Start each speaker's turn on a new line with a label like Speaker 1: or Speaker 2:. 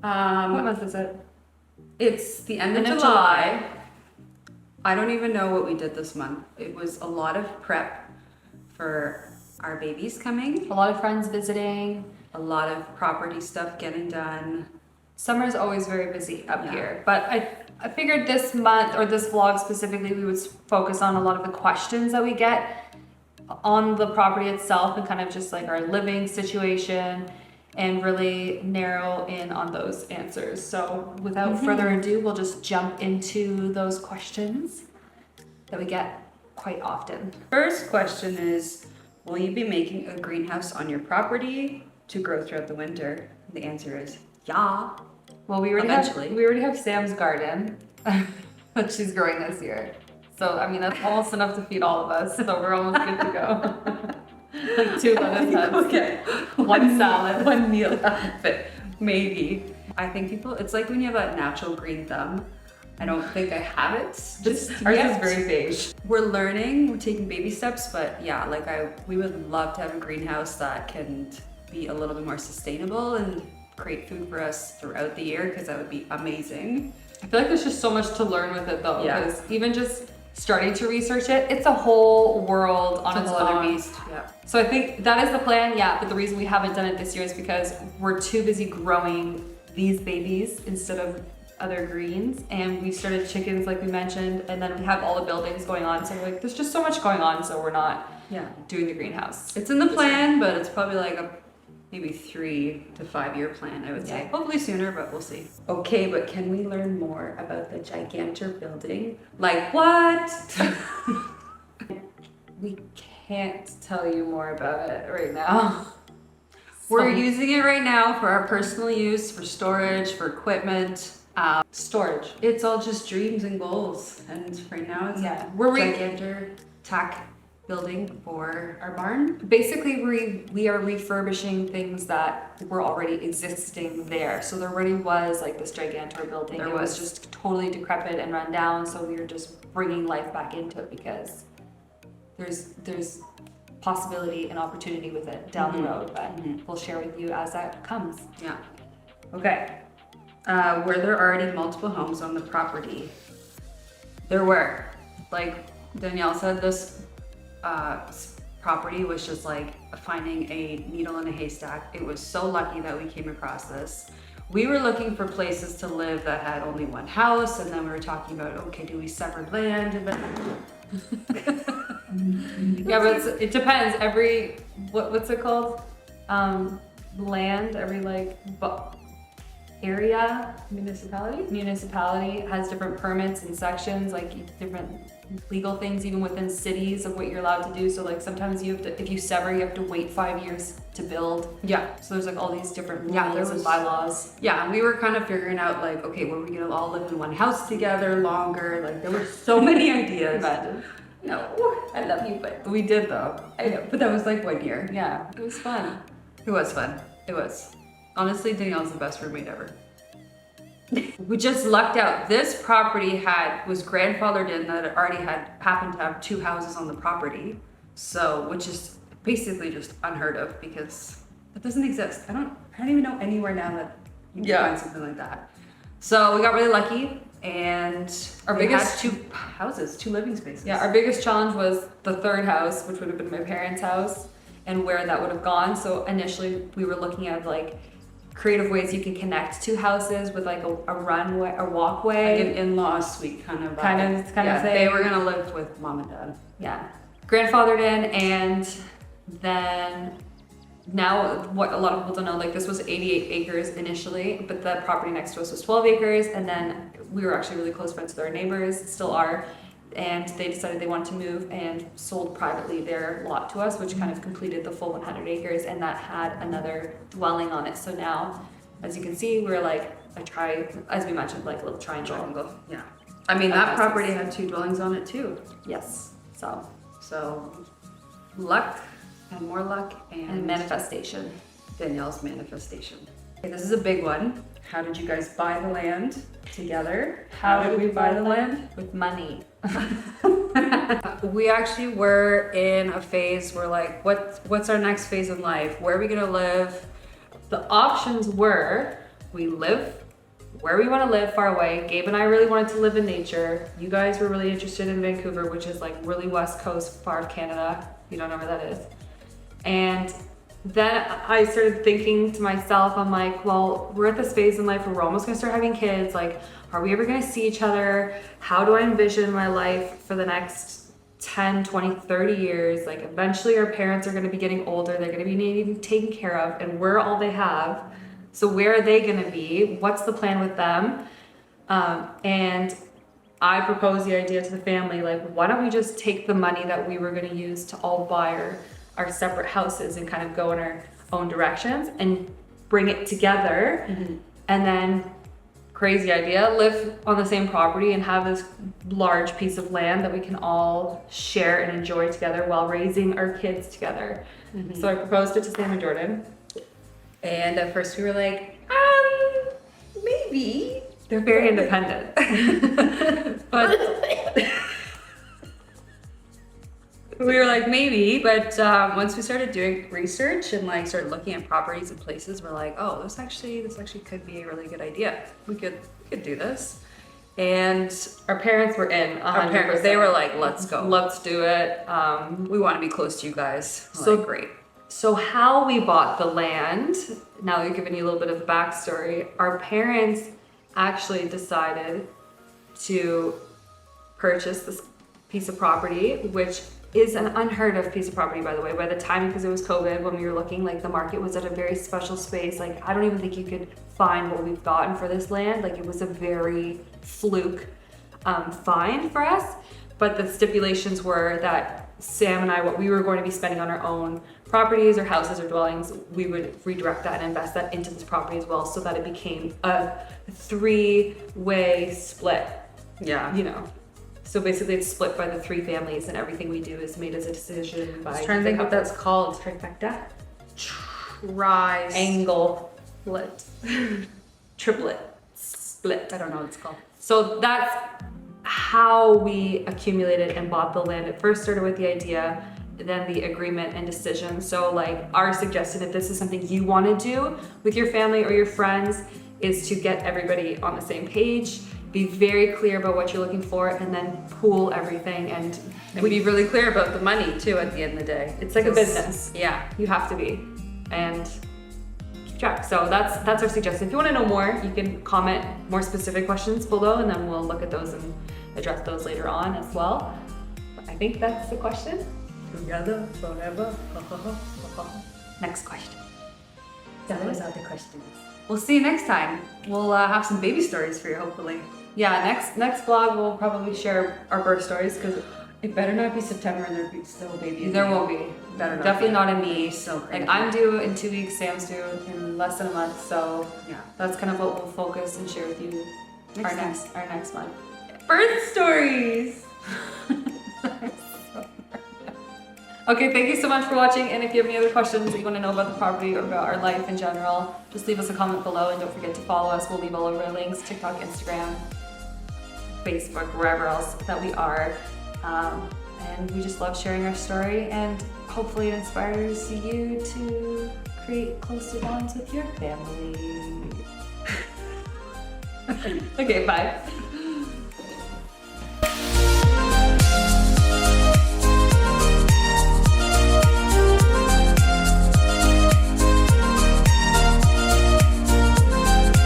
Speaker 1: What month is it?
Speaker 2: It's the end of July. I don't even know what we did this month. It was a lot of prep for our babies coming.
Speaker 1: A lot of friends visiting.
Speaker 2: A lot of property stuff getting done.
Speaker 1: Summer's always very busy up here, but I figured this month, or this vlog specifically, we would focus on a lot of the questions that we get on the property itself and kind of just like our living situation and really narrow in on those answers. So without further ado, we'll just jump into those questions that we get quite often.
Speaker 2: First question is, will you be making a greenhouse on your property to grow throughout the winter? The answer is yeah.
Speaker 1: Well, we already have Sam's garden that she's growing this year. So, I mean, that's almost enough to feed all of us. So we're almost good to go. Like 2 lettuce heads.
Speaker 2: Okay.
Speaker 1: One salad.
Speaker 2: One meal out of it. Maybe. I think people, it's like when you have a natural green thumb. I don't think I have it.
Speaker 1: Just ours is very beige.
Speaker 2: We're learning, we're taking baby steps, but yeah, like we would love to have a greenhouse that can be a little bit more sustainable and create food for us throughout the year, because that would be amazing.
Speaker 1: I feel like there's just so much to learn with it though,
Speaker 2: Yeah.
Speaker 1: because even just starting to research it, it's a whole world on its
Speaker 2: Other
Speaker 1: own.
Speaker 2: beast. Yeah.
Speaker 1: So I think that is the plan, yeah, but the reason we haven't done it this year is because we're too busy growing these babies instead of other greens, and we started chickens like we mentioned, and then we have all the buildings going on, so we're like, there's just so much going on, so we're not doing the greenhouse.
Speaker 2: It's in the plan, but it's probably like a maybe 3 to 5 year plan, I would say. Hopefully sooner, but we'll see. Okay, but can we learn more about the gigantor building? Like what?
Speaker 1: We can't tell you more about it right now.
Speaker 2: We're using it right now for our personal use, for storage, for equipment.
Speaker 1: Storage.
Speaker 2: It's all just dreams and goals. And right now it's a gigantor tack building for our barn.
Speaker 1: Basically, we are refurbishing things that were already existing there. So there already was like this gigantor building. It was just totally decrepit and run down. So we are just bringing life back into it because there's possibility and opportunity with it down the road, but we'll share with you as that comes.
Speaker 2: Yeah. Okay. Were there already multiple homes on the property? There were. Like Danielle said, this property was just like finding a needle in a haystack. It was so lucky that we came across this. We were looking for places to live that had only one house, and then we were talking about, okay, do we sever land?
Speaker 1: Yeah, but it depends. Every what's it called? Land. Every like area, municipality has different permits and sections, like different legal things, even within cities, of what you're allowed to do. So like sometimes you have to, if you sever, you have to wait 5 years to build.
Speaker 2: Yeah.
Speaker 1: So there's like all these different rules and bylaws.
Speaker 2: Yeah, and we were kind of figuring out like, okay, were we gonna all live in one house together longer? Like there were so many ideas.
Speaker 1: Imagine.
Speaker 2: No, I love you, but we did though. I know, but that was like 1 year.
Speaker 1: Yeah, it was fun.
Speaker 2: It was fun. It was. Honestly, Danielle's the best roommate ever. We just lucked out. This property was grandfathered in, that it already happened to have 2 houses on the property. So, which is basically just unheard of because it doesn't exist. I don't even know anywhere now that you can find something like that. So we got really lucky, and
Speaker 1: our
Speaker 2: biggest 2 houses, 2 living spaces.
Speaker 1: Yeah, our biggest challenge was the 3rd house, which would have been my parents' house, and where that would have gone. So initially we were looking at like creative ways you can connect 2 houses with like a runway, a walkway,
Speaker 2: like an in-law suite kind of
Speaker 1: thing.
Speaker 2: They were gonna live with mom and dad.
Speaker 1: Yeah, grandfathered in, and then now what a lot of people don't know, like this was 88 acres initially, but the property next to us was 12 acres, and then we were actually really close friends with our neighbors, still are. And they decided they wanted to move and sold privately their lot to us, which kind of completed the full 100 acres, and that had another dwelling on it. So now, as you can see, we're like as we mentioned, like a little triangle.
Speaker 2: Yeah. I mean, that property had 2 dwellings on it too.
Speaker 1: Yes.
Speaker 2: So luck and more luck
Speaker 1: and manifestation.
Speaker 2: Danielle's manifestation. Okay, this is a big one. How did you guys buy the land together?
Speaker 1: How did we buy the land? With money.
Speaker 2: We actually were in a phase where like, what's our next phase in life? Where are we gonna live?
Speaker 1: The options were we live where we want to live, far away. Gabe and I really wanted to live in nature. You guys were really interested in Vancouver, which is like really west coast, far of Canada. You don't know where that is. And then I started thinking to myself, I'm like, well, we're at this phase in life where we're almost gonna start having kids. Like, are we ever gonna see each other? How do I envision my life for the next 10, 20, 30 years? Like, eventually our parents are gonna be getting older. They're gonna be needing taken care of, and we're all they have. So where are they gonna be? What's the plan with them? And I proposed the idea to the family, like, why don't we just take the money that we were gonna use to all buy our separate houses and kind of go in our own directions and bring it together. And then, crazy idea, live on the same property and have this large piece of land that we can all share and enjoy together while raising our kids together. So I proposed it to Sam and Jordan. And at first we were like, maybe. They're very independent. But we were like, maybe, but once we started doing research and like started looking at properties and places, we're like, oh, this actually could be a really good idea. We could do this. And
Speaker 2: Our parents were in.
Speaker 1: our parents, they were like, let's go.
Speaker 2: let's do it.
Speaker 1: We want to be close to you guys.
Speaker 2: So
Speaker 1: Like, great.
Speaker 2: So how we bought the land, now that we've given you a little bit of the backstory, our parents actually decided to purchase this piece of property, which is an unheard of piece of property, by the way. By the time, because it was COVID, when we were looking, like the market was at a very special space. Like, I don't even think you could find what we've gotten for this land. Like, it was a very fluke find for us. But the stipulations were that Sam and I, what we were going to be spending on our own properties or houses or dwellings, we would redirect that and invest that into this property as well, so that it became a three-way split,
Speaker 1: Yeah.
Speaker 2: you know. So basically it's split by the three families, and everything we do is made as a decision by
Speaker 1: I was trying to think what that's called.
Speaker 2: trifecta,
Speaker 1: Angle.
Speaker 2: split, triplet, split.
Speaker 1: I don't know what it's called.
Speaker 2: So that's how we accumulated and bought the land. It first started with the idea, then the agreement and decision. So like our suggestion, if this is something you want to do with your family or your friends, is to get everybody on the same page, be very clear about what you're looking for, and then pool everything. And
Speaker 1: And be really clear about the money too at the end of the day.
Speaker 2: it's like a business.
Speaker 1: Yeah.
Speaker 2: You have to be, and keep track. So that's our suggestion. If you want to know more, you can comment more specific questions below, and then we'll look at those and address those later on as well. But I think that's the question.
Speaker 1: Together forever.
Speaker 2: Next question.
Speaker 3: Those are the questions.
Speaker 1: We'll see you next time. We'll have some baby stories for you, hopefully.
Speaker 2: Yeah, next vlog we'll probably share our birth stories, because
Speaker 1: It better not be September and there be still babies.
Speaker 2: there won't be.
Speaker 1: Better not
Speaker 2: Definitely
Speaker 1: be.
Speaker 2: not in me.
Speaker 1: So crazy.
Speaker 2: Like, I'm due in 2 weeks, Sam's due in less than a month, so
Speaker 1: Yeah.
Speaker 2: that's kind of what we'll focus and share with you
Speaker 1: Next
Speaker 2: our next month.
Speaker 1: Birth stories.
Speaker 2: Okay, thank you so much for watching, and if you have any other questions that you want to know about the property or about our life in general, just leave us a comment below, and don't forget to follow us. We'll leave all of our links, TikTok, Instagram, Facebook, wherever else that we are. And we just love sharing our story, and hopefully it inspires you to create closer bonds with your family. Okay, bye.